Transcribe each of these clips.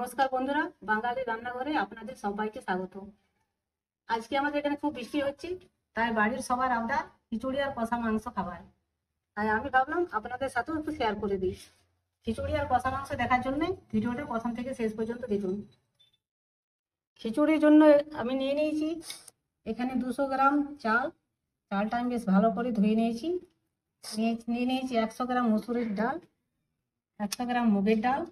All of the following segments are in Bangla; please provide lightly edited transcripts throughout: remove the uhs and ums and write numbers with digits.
নমস্কার বন্ধুরা, বাঙালি রান্নাঘরে আপনাদের সবাইকে স্বাগত। আজকে আমাদের এখানে খুব বৃষ্টি হচ্ছে, তাই বাড়ির সবার আবদার খিচুড়ি আর কষা মাংস খাবার। তাই আমি ভাবলাম আপনাদের সাথেও একটু শেয়ার করে দিই। খিচুড়ি আর কষা মাংস দেখার জন্য ভিডিওটা প্রথম থেকে শেষ পর্যন্ত দেখুন। খিচুড়ির জন্য আমি নিয়ে নিয়েছি এখানে 200 গ্রাম চাল। চালটা আমি বেশ ভালো করে ধুয়ে নিয়েছি। নিয়ে নিয়েছি 100 গ্রাম মসুরির ডাল, 100 গ্রাম মুগের ডাল,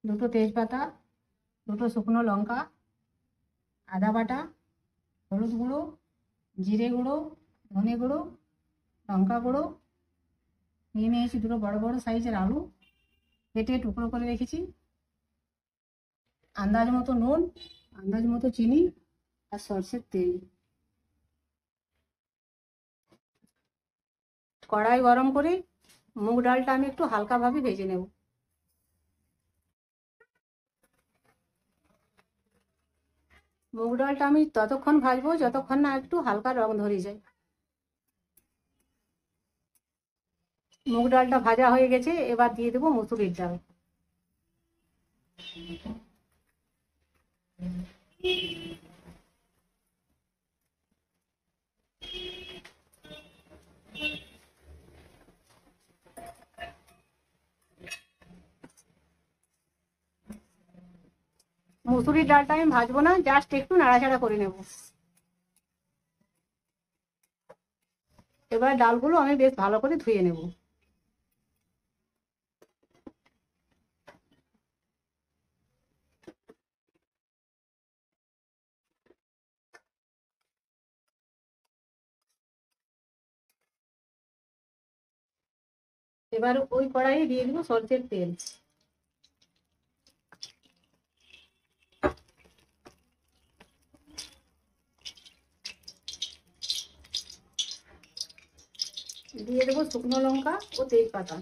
দুটো তেজপাতা, দুটো শুকনো লঙ্কা, আদা বাটা, হলুদ গুঁড়ো, জিরে গুঁড়ো, ধনে গুঁড়ো, লঙ্কা গুঁড়ো। নিয়ে নিয়েছি দুটো বড় বড় সাইজের আলু, কেটে টুকরো করে রেখেছি। আন্দাজ মতো নুন, আন্দাজ মতো চিনি আর সরষের তেল। কড়াই গরম করে মুগ ডালটা আমি একটু হালকাভাবে ভেজে নেব। মুগ ডালটা আমি ততক্ষণ ভাজবো যতক্ষণ না একটু হালকা রং ধরে যায়। মুগ ডালটা ভাজা হয়ে গেছে, এবার দিয়ে দেবো মুসুরির ডাল। মুসুরির ডালটা আমি ভাজবো না, জাস্ট একটু নাড়াচাড়া করে নেব। এবার ডালগুলো আমি বেশ ভালো করে ধুয়ে নেব। এবার ওই কড়াইয়ে দিয়ে দিব সরষের তেল। দিয়ে দেবো শুকনো লঙ্কা ও তেজপাতা।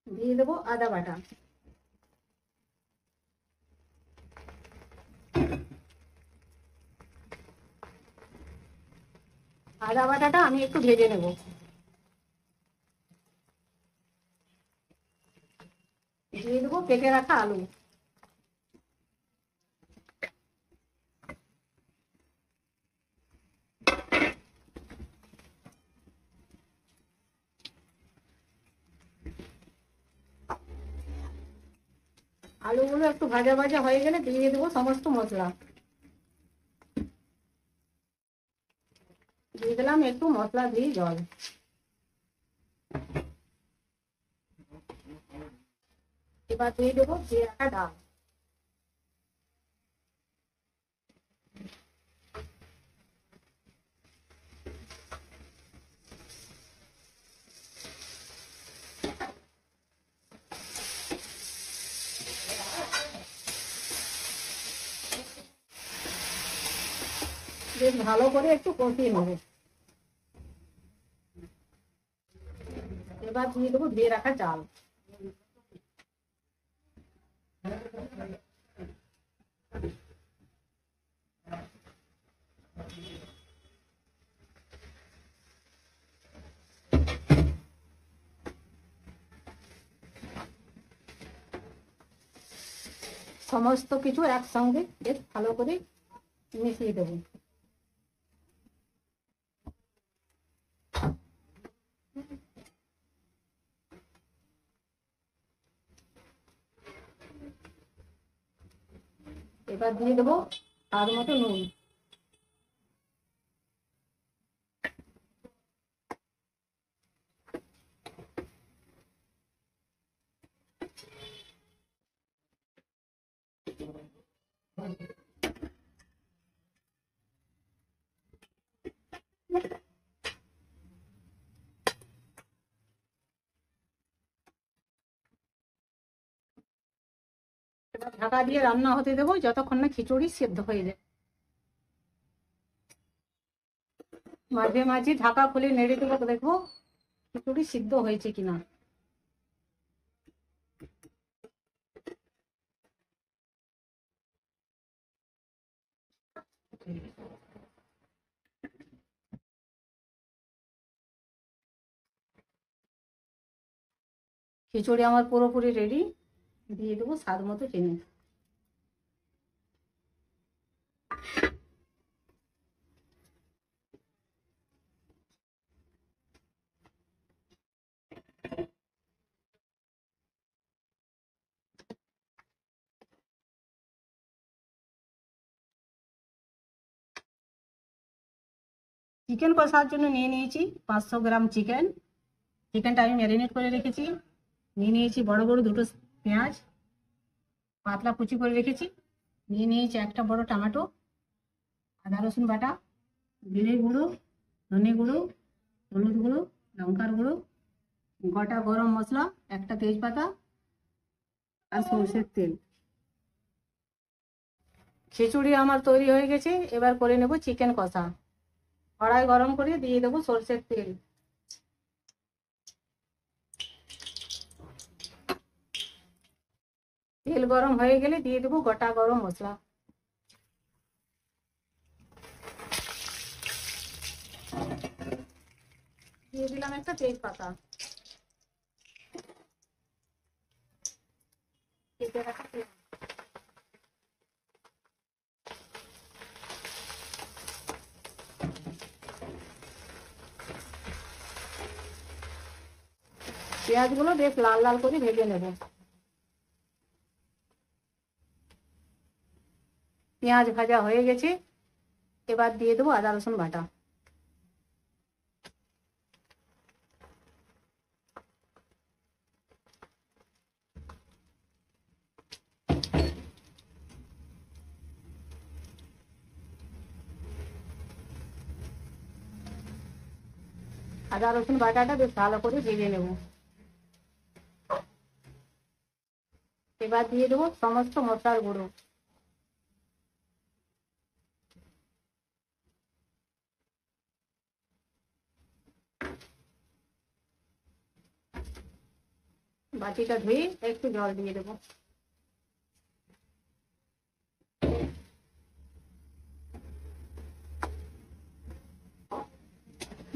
দিয়ে দেবো আদা বাটা। আদা বাটাটা আমি একটু ভেজে নেব। দিয়ে দেবো কেটে রাখা আলু। আলুগুলো একটু ভাজা ভাজা হয়ে গেলে দিয়ে দেবো সমস্ত মশলা। দিয়ে দিলাম একটু মশলা দিয়ে জল। এবার দিয়ে দেবো দিয়ে রাখা ডাল। বেশ ভালো করে একটু কষিয়ে নেবো। এবার দিয়ে দেবো দিয়ে রাখা চাল। সমস্ত কিছু একসঙ্গে বেশ ভালো করে মিশিয়ে দেবো। এবার দিয়ে দেবো স্বাদ মতো নুন। এবার ঢাকা দিয়ে রান্না হতে দেবো যতক্ষণ না খিচুড়ি সেদ্ধ হয়ে যায়। মাঝে মাঝে ঢাকা খুলে নেড়ে দেবো, দেখবো খিচুড়ি সিদ্ধ হয়েছে কিনা। খিচুড়ি আমার পুরোপুরি রেডি, দিয়ে দেবো স্বাদ মতো চিনি। চিকেন কষার জন্য নিয়ে নিয়েছি 500 গ্রাম চিকেন। চিকেনটা আমি ম্যারিনেট করে রেখেছি। নিয়ে নিয়েছি বড় বড় দুটো পেঁয়াজ, পাতলা কুচি করে রেখেছি। নিয়ে নিয়েছি একটা বড় টমেটো, আদা রসুন বাটা, জিরে গুঁড়ো, ধনে গুঁড়ো, হলুদ গুঁড়ো, লঙ্কার গুঁড়ো, গোটা গরম মশলা, একটা তেজপাতা আর সরষের তেল। খিচুড়ি আমার তৈরি হয়ে গেছে। এবার করে নেব চিকেন কষা। কড়াই গরম করে দিয়ে দেবো সরষের তেল। তেল গরম হয়ে গেলে দিয়ে দেবো গোটা গরম মশলা। দিয়ে দিলাম একটা তেজপাতা। কেটে রাখা পেঁয়াজ। পেঁয়াজগুলো বেশ লাল লাল করে ভেজে নেব। পেঁয়াজ ভাজা হয়ে গেছে। এবার দিয়ে দেবো আদা রসুন বাটা। আদা রসুন বাটাটা বেশ ভালো করে ভেজে নেব। এবার দিয়ে দেবো সমস্ত মশলার গুঁড়ো। বাটিটা ধুয়ে একটু জল দিয়ে দেবো।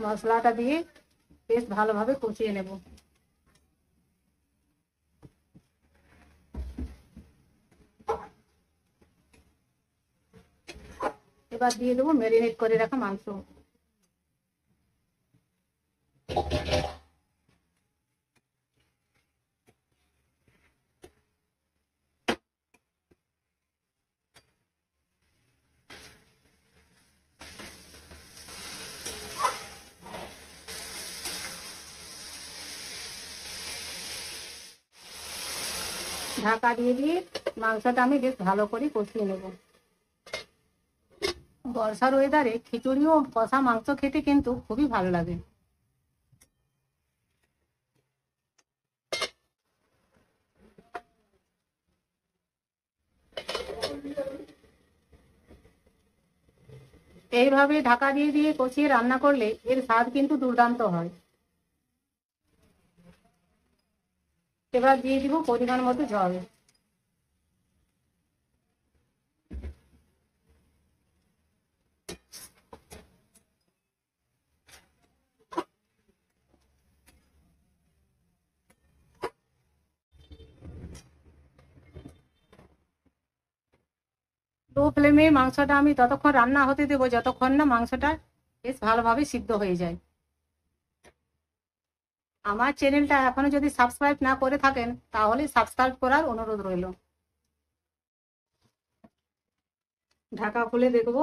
মশলাটা দিয়ে বেশ ভালোভাবে কষিয়ে নেব। এবার দিয়ে দেবো ম্যারিনেট করে রাখা মাংস। ঢাকা দিয়ে দিয়ে মাংসটা আমি বেশ ভালো করে কষিয়ে নেব। বর্ষার ওয়েদারে খিচুড়ি ও কষা মাংস খেতে কিন্তু খুবই ভালো লাগে। এইভাবে ঢাকা দিয়ে দিয়ে কষিয়ে রান্না করলে এর স্বাদ কিন্তু দুর্দান্ত হয়। এবার দিয়ে দিব পরিমাণ মতো জল। লো ফ্লেমে মাংসটা আমি ততক্ষণ রান্না হতে দেবো যতক্ষণ না মাংসটা বেশ ভালোভাবে সিদ্ধ হয়ে যায়। আমার চ্যানেলটা এখনো যদি সাবস্ক্রাইব না করে থাকেন তাহলে সাবস্ক্রাইব করার অনুরোধ রইল। ঢাকা খুলে দেখবো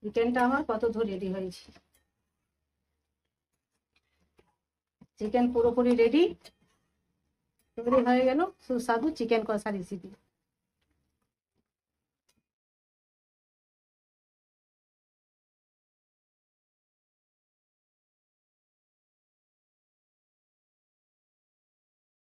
চিকেনটা আমার কত দূর রেডি হয়েছে। চিকেন পুরোপুরি রেডি। তৈরি হয়ে গেল সুস্বাদু চিকেন কষা রেসিপি।